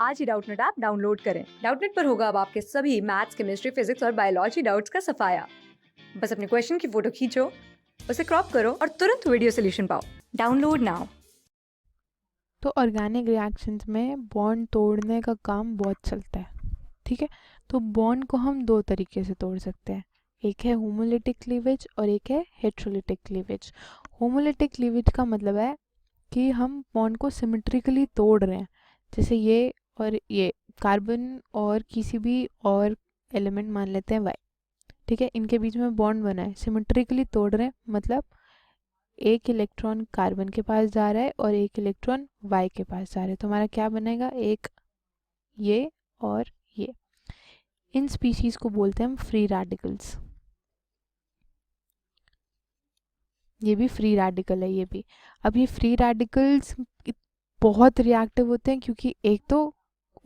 आज ही Doubtnut app download करें। Doubtnut पर होगा अब आपके सभी मैथ्स, केमिस्ट्री, फिजिक्स और बायोलॉजी डाउट्स का सफाया। बस अपने क्वेश्चन की फोटो खींचो, उसे क्रॉप करो और तुरंत वीडियो सोल्यूशन पाओ। Download now. तो ऑर्गेनिक रिएक्शंस में बॉन्ड तोड़ने का काम बहुत चलता है। ठीक है, तो बॉन्ड को हम दो तरीके से तोड़ सकते हैं। एक है होमोलिटिक क्लीवेज और एक है हेट्रोलिटिक क्लीवेज। होमोलिटिक क्लीवेज का मतलब है कि हम बॉन्ड को सिमेट्रिकली तोड़ रहे हैं। जैसे ये और ये कार्बन और किसी भी और एलिमेंट मान लेते हैं वाई। ठीक है, इनके बीच में बॉन्ड बना है, सिमेट्रिकली तोड़ रहे हैं, मतलब एक इलेक्ट्रॉन कार्बन के पास जा रहा है और एक इलेक्ट्रॉन वाई के पास जा रहा है। तो हमारा क्या बनेगा, एक ये और ये। इन स्पीशीज को बोलते हैं हम फ्री रेडिकल्स। ये भी फ्री रेडिकल है ये भी। अब ये फ्री रेडिकल्स बहुत रिएक्टिव होते हैं क्योंकि एक तो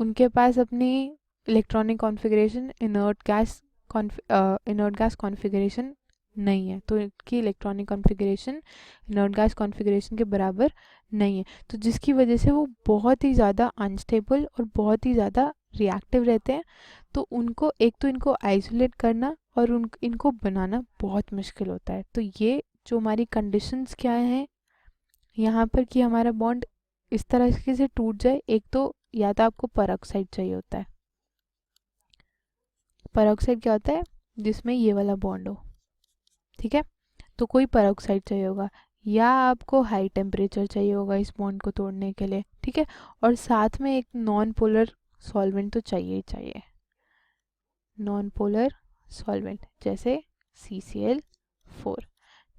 उनके पास अपनी electronic configuration inert gas configuration नहीं है, तो इनकी electronic configuration inert gas configuration के बराबर नहीं है, तो जिसकी वजह से वो बहुत ही ज़्यादा अनस्टेबल और बहुत ही ज़्यादा रिएक्टिव रहते हैं। तो उनको एक तो इनको आइसोलेट करना और इनको बनाना बहुत मुश्किल होता है। तो ये जो हमारी कंडीशंस क्या हैं यहाँ पर कि हमारा बॉन्ड इस तरह से टूट जाए, एक तो या तो आपको पेरोक्साइड चाहिए होता है। पेरोक्साइड क्या होता है, जिसमें ये वाला बॉन्ड हो। ठीक है, तो कोई पेरोक्साइड चाहिए होगा, या आपको हाई टेम्परेचर चाहिए होगा इस बॉन्ड को तोड़ने के लिए। ठीक है, और साथ में एक नॉन पोलर सॉल्वेंट तो चाहिए ही चाहिए। नॉन पोलर सॉल्वेंट जैसे CCl4।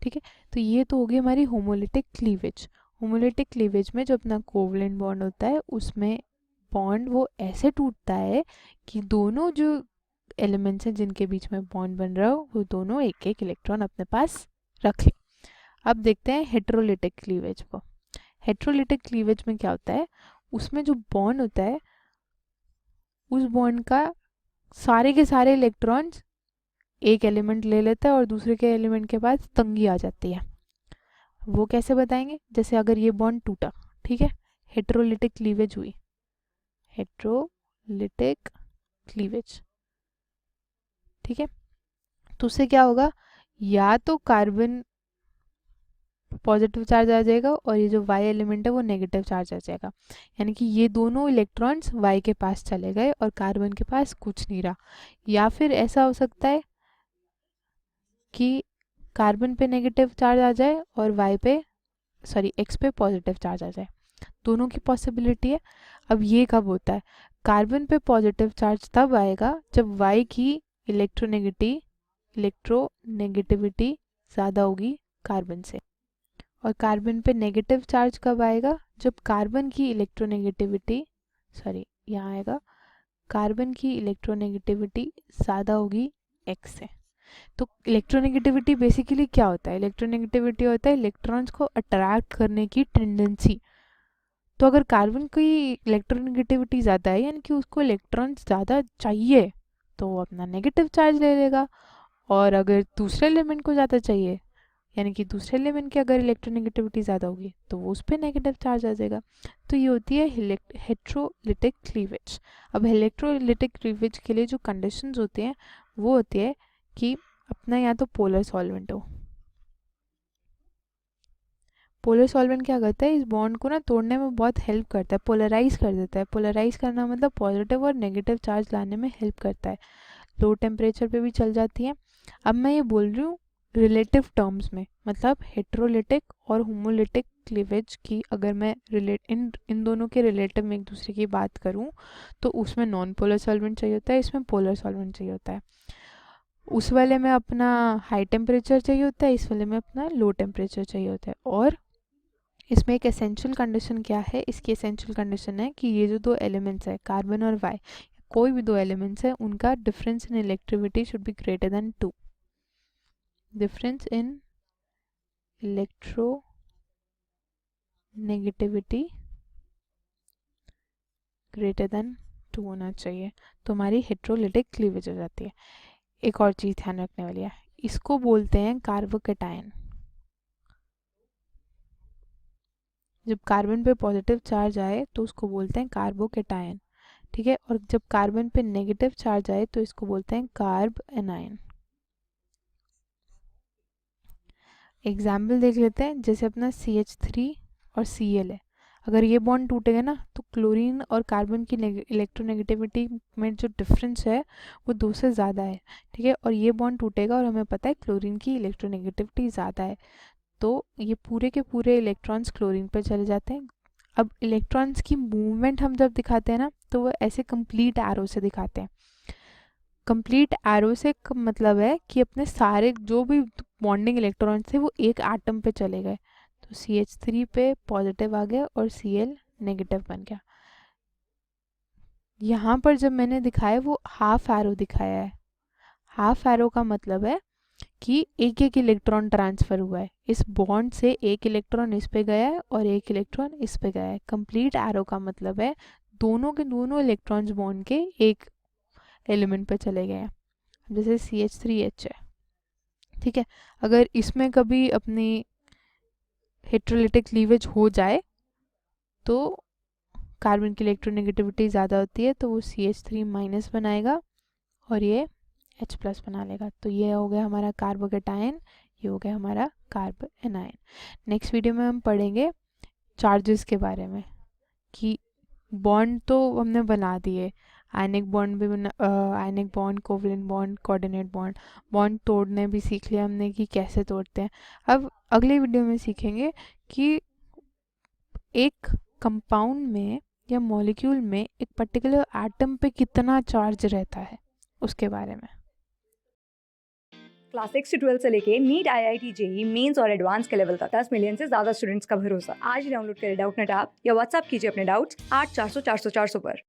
ठीक है, तो ये तो होगी हमारी होमोलिटिक क्लीवेज। होमोलिटिक क्लीवेज में जो अपना कोवलेंट बॉन्ड होता है उसमें बॉन्ड वो ऐसे टूटता है कि दोनों जो एलिमेंट्स हैं जिनके बीच में बॉन्ड बन रहा हो वो दोनों एक एक इलेक्ट्रॉन अपने पास रख लें। अब देखते हैं हेट्रोलिटिक क्लीवेज को। हेट्रोलिटिक क्लीवेज में क्या होता है, उसमें जो बॉन्ड होता है उस बॉन्ड का सारे के सारे इलेक्ट्रॉन्स एक एलिमेंट ले लेता है और दूसरे के एलिमेंट के पास तंगी आ जाती है। वो कैसे बताएंगे, जैसे अगर ये बॉन्ड टूटा, ठीक है, हेट्रोलिटिक क्लीवेज हुई, हेट्रोलिटिक क्लीवेज। ठीक है, तो उससे क्या होगा, या तो कार्बन पॉजिटिव चार्ज आ जाएगा और ये जो वाई एलिमेंट है वो नेगेटिव चार्ज आ जाएगा, यानी कि ये दोनों इलेक्ट्रॉन्स वाई के पास चले गए और कार्बन के पास कुछ नहीं रहा। या फिर ऐसा हो सकता है कि कार्बन पे नेगेटिव चार्ज आ जाए और वाई पे एक्स पे पॉजिटिव चार्ज आ जाए। दोनों की पॉसिबिलिटी है। अब ये कब होता है, कार्बन पे पॉजिटिव चार्ज तब आएगा जब वाई की इलेक्ट्रोनेगेटिविटी ज़्यादा होगी कार्बन से। और कार्बन पे नेगेटिव चार्ज कब आएगा, जब कार्बन की इलेक्ट्रोनेगेटिविटी यहाँ आएगा, कार्बन की इलेक्ट्रोनेगेटिविटी ज़्यादा होगी एक्स से। तो इलेक्ट्रोनेगेटिविटी बेसिकली क्या होता है, इलेक्ट्रोनेगेटिविटी होता है इलेक्ट्रॉन्स को अट्रैक्ट करने की टेंडेंसी। तो अगर कार्बन की इलेक्ट्रोनेगेटिविटी ज़्यादा है यानी कि उसको इलेक्ट्रॉन्स ज़्यादा चाहिए तो वो अपना नेगेटिव चार्ज ले लेगा। और अगर दूसरे एलिमेंट को ज़्यादा चाहिए यानी कि दूसरे एलिमेंट की अगर इलेक्ट्रोनेगेटिविटी ज़्यादा होगी तो वो उस पर नेगेटिव चार्ज आ जाएगा। तो ये होती है हेट्रोलिटिक क्लीवेज। अब इलेक्ट्रोलिटिक क्लीवेज के लिए जो कंडीशंस होती हैं वो होती है कि अपना या तो पोलर सॉल्वेंट हो। पोलर सॉल्वेंट क्या करता है, इस बॉन्ड को ना तोड़ने में बहुत हेल्प करता है, पोलराइज कर देता है। पोलराइज करना मतलब पॉजिटिव और नेगेटिव चार्ज लाने में हेल्प करता है। लो टेम्परेचर पे भी चल जाती है। अब मैं ये बोल रही हूँ रिलेटिव टर्म्स में, मतलब हेट्रोलिटिक और होमोलिटिक क्लीवेज की अगर मैं इन दोनों के रिलेटिव में एक दूसरे की बात करूँ तो उसमें नॉन पोलर सॉल्वेंट चाहिए होता है, इसमें पोलर सॉल्वेंट चाहिए होता है। उस वाले में अपना हाई टेम्परेचर चाहिए होता है, इस वाले में अपना लो टेम्परेचर चाहिए होता है। और इसमें एक एसेंशियल कंडीशन क्या है, इसकी एसेंशियल कंडीशन है कि ये जो दो एलिमेंट्स है कार्बन और वाई, कोई भी दो एलिमेंट्स है उनका difference in electricity should be greater than 2। Difference in electronegativity greater than 2 होना चाहिए, तो हमारी हेट्रोलिटिक क्लीवेज हो जाती है। एक और चीज़ ध्यान रखने वाली है, इसको बोलते हैं कार्बोकेटायन। जब कार्बन पे पॉजिटिव चार्ज आए तो उसको बोलते हैं कार्बोकेटायन। ठीक है। और जब कार्बन पे नेगेटिव चार्ज आए तो इसको बोलते हैं कार्ब एनायन। एग्जाम्पल देख लेते हैं, जैसे अपना CH3 और Cl है। अगर ये बॉन्ड टूटेगा ना तो क्लोरीन और कार्बन की इलेक्ट्रोनेगेटिविटी में जो डिफरेंस है वो 2 से ज़्यादा है, ठीक है। और ये बॉन्ड टूटेगा और हमें पता है क्लोरीन की इलेक्ट्रोनेगेटिविटी ज़्यादा है, तो ये पूरे के पूरे इलेक्ट्रॉन्स क्लोरीन पर चले जाते हैं। अब इलेक्ट्रॉन्स की मूवमेंट हम जब दिखाते हैं ना तो वो ऐसे कंप्लीट एरो से दिखाते हैं। कंप्लीट एरो से मतलब है कि अपने सारे जो भी बॉन्डिंग इलेक्ट्रॉन्स थे वो एक एटम पे चले गए, तो CH3 पे पॉजिटिव आ गया और Cl नेगेटिव बन गया। यहाँ पर जब मैंने दिखाया वो हाफ एरो दिखाया है। हाफ एरो का मतलब है कि एक एक इलेक्ट्रॉन ट्रांसफ़र हुआ है, इस बॉन्ड से एक इलेक्ट्रॉन इस पे गया है और एक इलेक्ट्रॉन इस पे गया है। कंप्लीट एरो का मतलब है दोनों के दोनों इलेक्ट्रॉन्स बॉन्ड के एक एलिमेंट पे चले गए हैं। जैसे CH3H है, ठीक है। अगर इसमें कभी अपनी हेटेरोलिटिक लीवेज हो जाए तो कार्बन की इलेक्ट्रोनेगेटिविटी ज़्यादा होती है, तो वो CH3 माइनस बनाएगा और ये H+ बना लेगा। तो ये हो गया हमारा कार्बोकेटायन, ये हो गया हमारा कार्ब एनायन। नेक्स्ट वीडियो में हम पढ़ेंगे चार्जेस के बारे में, कि बॉन्ड तो हमने बना दिए, आयनिक बॉन्ड भी बना, ionic bond, covalent bond, coordinate bond, bond तोड़ने भी सीख लिया हमने कि कैसे तोड़ते हैं। अब अगले वीडियो में सीखेंगे कि एक कंपाउंड में या मॉलिक्यूल में एक पर्टिकुलर एटम पे कितना चार्ज रहता है, उसके बारे में। क्लास 6 से 12 से लेके नीट, IIT, JEE मेंस और एडवांस के लेवल तक 10 मिलियन से ज्यादा स्टूडेंट्स का भरोसा। आज ही डाउनलोड करें डाउटनेट ऐप या व्हाट्सएप कीजिए अपने डाउट्स 8400 400 400 पर।